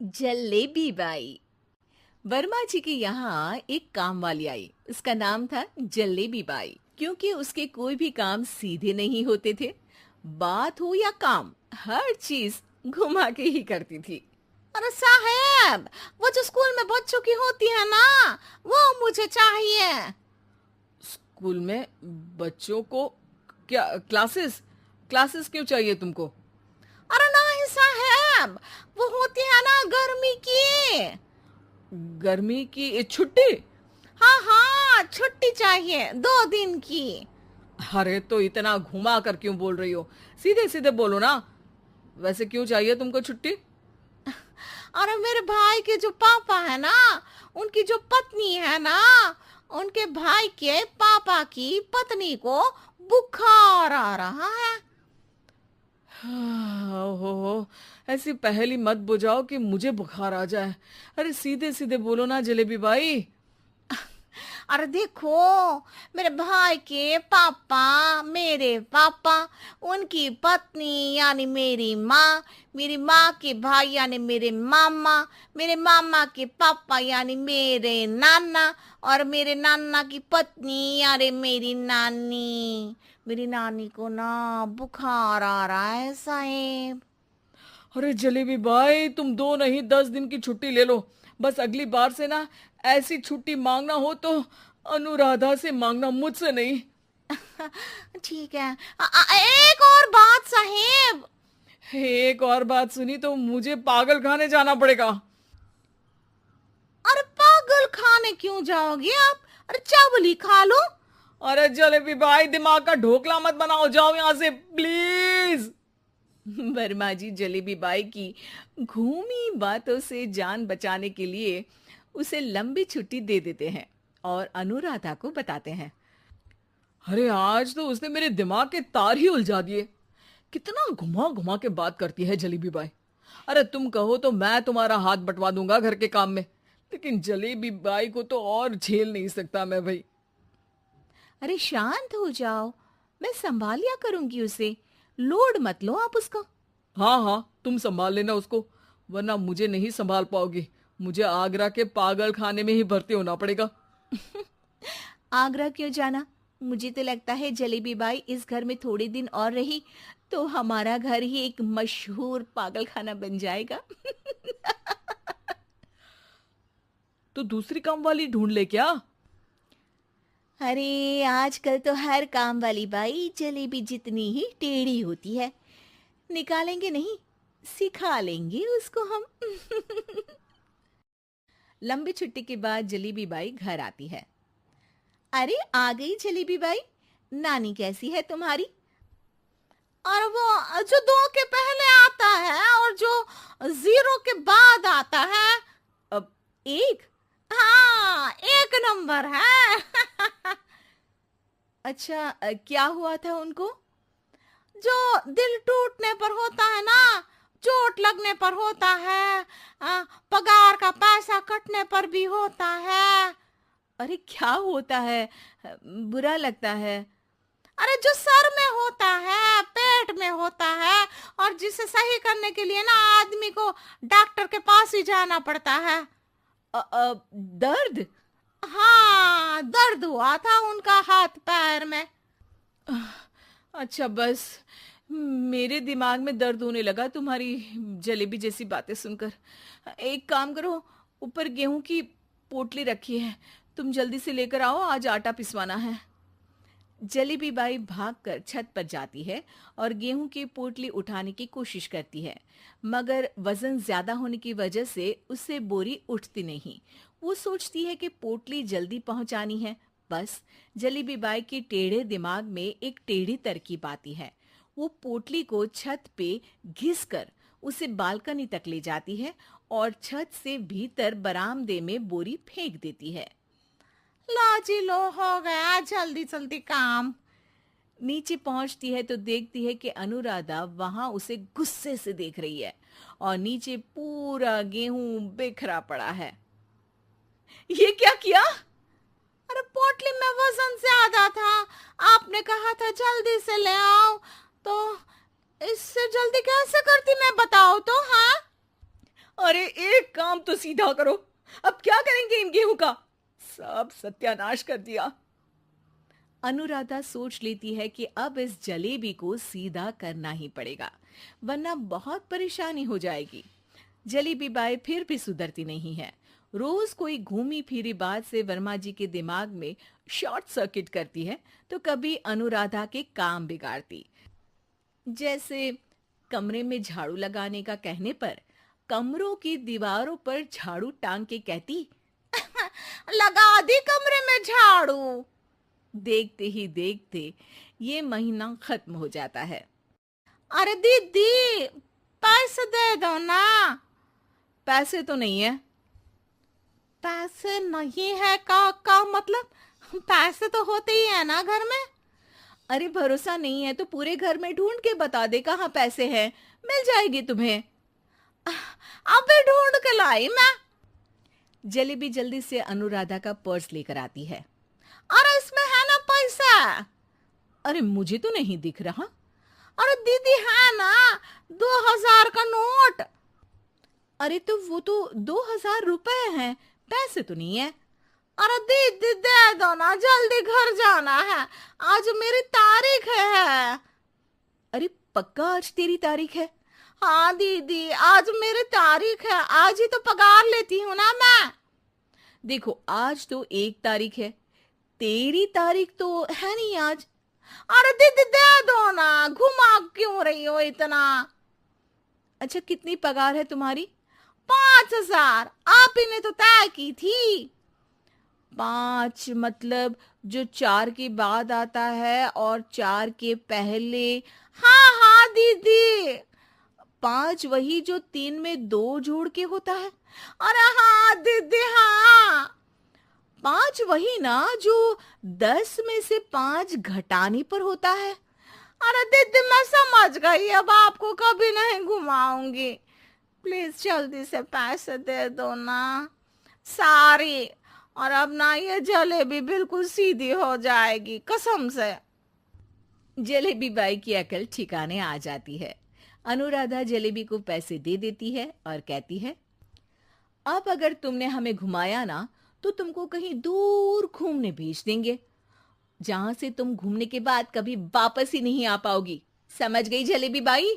Jalebi by. Verma जी के यहाँ एक काम वाली आई। उसका नाम था जलेबी बाई, क्योंकि उसके कोई भी काम सीधे नहीं होते थे। बात हो या काम, हर चीज घुमा के ही करती थी। अरे साहब, वो जो स्कूल में बच्चों की होती है ना, वो मुझे चाहिए। स्कूल में बच्चों को क्या क्लासेस क्लासेस क्यों चाहिए तुमको? अरे नहीं साहब, वो होती है ना गर्मी की। गर्मी की छुट्टी? हाँ हाँ, छुट्टी चाहिए 2 दिन की। अरे तो इतना घुमा कर क्यों बोल रही हो? सीधे सीधे बोलो ना। वैसे क्यों चाहिए तुमको छुट्टी? अरे मेरे भाई के जो पापा है ना, उनकी जो पत्नी है ना, उनके भाई के पापा की पत्नी को बुखार आ रहा है। ओहो, ऐसी पहेली मत बुझाओ कि मुझे बुखार आ जाए। अरे सीधे सीधे बोलो ना जलेबी बाई। अरे देखो, मेरे भाई के पापा, मेरे पापा, उनकी पत्नी यानी मेरी माँ के भाई यानी मेरे मामा के पापा यानी मेरे नाना, और मेरे नाना की पत्नी यानी मेरी नानी को ना बुखार आ रहा है साहेब। अरे जलेबी भाई, तुम 2 नहीं 10 दिन की छुट्टी ले लो। बस अगली बार से ना ऐसी छुट्टी मांगना हो तो अनुराधा से मांगना, मुझसे नहीं। ठीक है। एक और बात साहेब। एक और बात सुनी तो मुझे पागल खाने जाना पड़ेगा। अरे पागल खाने क्यों जाओगे आप? अरे चावल ही खा लो। अरे जलेबी भाई, दिमाग का ढोकला मत बनाओ, जाओ यहाँ से प्लीज। वर्मा जी जलेबी बाई की घूमी बातों से जान बचाने के लिए उसे लंबी छुट्टी दे देते हैं और अनुराधा को बताते हैं। अरे आज तो उसने मेरे दिमाग के तार ही उलझा दिए। कितना घुमा घुमा के बात करती है जलेबी बाई। अरे तुम कहो तो मैं तुम्हारा हाथ बंटवा दूंगा घर के काम में, लेकिन जलेबी बाई को तो और झेल नहीं सकता मैं भाई। अरे शांत हो जाओ, मैं संभाल लिया करूंगी उसे। लोड मत लो आप उसको। हाँ हाँ, तुम संभाल लेना उसको, वरना मुझे नहीं संभाल पाओगी। मुझे आगरा के पागल खाने में ही भर्ती होना पड़ेगा। आगरा क्यों जाना? मुझे तो लगता है जलेबी बाई इस घर में थोड़े दिन और रही तो हमारा घर ही एक मशहूर पागल खाना बन जाएगा। तो दूसरी काम वाली ढूंढ ले क्या? अरे आजकल तो हर काम वाली बाई जलेबी जितनी ही टेढ़ी होती है। निकालेंगे नहीं, सिखा लेंगे उसको हम। लंबी छुट्टी के बाद जलेबी बाई घर आती है। अरे आ गई जलेबी बाई, नानी कैसी है तुम्हारी? और वो जो 2 के पहले आता है और जो 0 के बाद आता है। अब एक। हाँ, 1 नंबर है। अच्छा, क्या हुआ था उनको? जो दिल टूटने पर होता है ना, चोट लगने पर होता है, पगार का पैसा कटने पर भी होता है। अरे क्या होता है? बुरा लगता है। अरे जो सर में होता है, पेट में होता है, और जिसे सही करने के लिए ना आदमी को डॉक्टर के पास ही जाना पड़ता है। दर्द? हाँ, दर्द हुआ था उनका हाथ पैर में। अच्छा बस, मेरे दिमाग में दर्द होने लगा तुम्हारी जलेबी जैसी बातें सुनकर। एक काम करो, ऊपर गेहूं की पोटली रखी है, तुम जल्दी से लेकर आओ, आज आटा पिसवाना है। जलेबी बाई भागकर छत पर जाती है और गेहूं की पोटली उठाने की कोशिश करती है, मगर वजन ज्यादा होने की वजह से उससे बोरी उठती नहीं। वो सोचती है कि पोटली जल्दी पहुंचानी है। बस जलेबी बाई के टेढ़े दिमाग में एक टेढ़ी तरकीब आती है। वो पोटली को छत पे घिसकर उसे बालकनी तक ले जाती है और छत से भीतर बरामदे में बोरी फेंक देती है। लो जी लो, हो गया जल्दी जल्दी काम। नीचे पहुंचती है तो देखती है कि अनुराधा वहां उसे गुस्से से देख रही है और नीचे पूरा गेहूं बिखरा पड़ा है। ये क्या किया? अरे पोटली में वजन ज्यादा था, आपने कहा था जल्दी से ले आओ, तो इससे जल्दी कैसे करती मैं बताओ तो। हाँ, अरे एक काम तो सीधा करो, अब क्या करेंगे इन गेहूं का? सब सत्यानाश कर दिया। अनुराधा सोच लेती है कि अब इस जलेबी को सीधा करना ही पड़ेगा, वरना बहुत परेशानी हो जाएगी। जलेबी बाई फिर भी सुधरती नहीं है। रोज कोई घूमी फिरी बात से वर्मा जी के दिमाग में शॉर्ट सर्किट करती है, तो कभी अनुराधा के काम बिगाड़ती। जैसे कमरे में झाड़ू लगाने का कहने पर कमरों की दीवारों पर झाड़ू टांग के कहती, लगा दी कमरे में झाड़ू। देखते ही देखते ये महीना खत्म हो जाता है। अरे दीदी, पैसे दे दो ना। पैसे तो नहीं है। पैसे नहीं है का मतलब? पैसे तो होते ही है ना घर में। अरे भरोसा नहीं है तो पूरे घर में ढूंढ के बता दे कहाँ पैसे हैं, मिल जाएगी तुम्हें। अबे ढूंढ के लाई मैं। जलेबी जल्दी से अनुराधा का पर्स लेकर आती है। अरे इसमें है ना पैसा? अरे मुझे तो नहीं दिख रहा। अरे दीदी है ना, 2000 का नोट। अरे तो वो तो 2000 रुपए हैं, पैसे तो नहीं है। अरे दीदी दे दो ना, जल्दी घर जाना है, आज मेरी तारीख है। अरे पक्का आज तेरी तारीख है? हाँ दीदी, आज मेरी तारीख है, आज ही तो पगार लेती हूँ ना मैं। देखो आज तो 1 तारीख है, तेरी तारीख तो है नहीं आज। अरे दीदी दे दो ना, घुमा क्यों रही हो इतना? अच्छा कितनी पगार है तुम्हारी? 5000, आप ही ने तो तय की थी। 5 मतलब जो 4 के बाद आता है और 4 के पहले। हाँ हाँ दीदी। 5 वही जो 3 में 2 जोड़ के होता है। अरे हाँ दीदी हाँ। 5 वही ना जो 10 में से 5 घटाने पर होता है। अरे दीदी मैं समझ गई, अब आपको कभी नहीं घुमाऊंगी। प्लीज जल्दी से पैसे दे दो ना, सारी। और अब ना ये जलेबी बिल्कुल सीधी हो जाएगी कसम से। जलेबी बाई की अकल ठिकाने आ जाती है। अनुराधा जलेबी को पैसे दे देती है और कहती है, अब अगर तुमने हमें घुमाया ना तो तुमको कहीं दूर घूमने भेज देंगे, जहां से तुम घूमने के बाद कभी वापस ही नहीं आ पाओगी। समझ गई जलेबी बाई?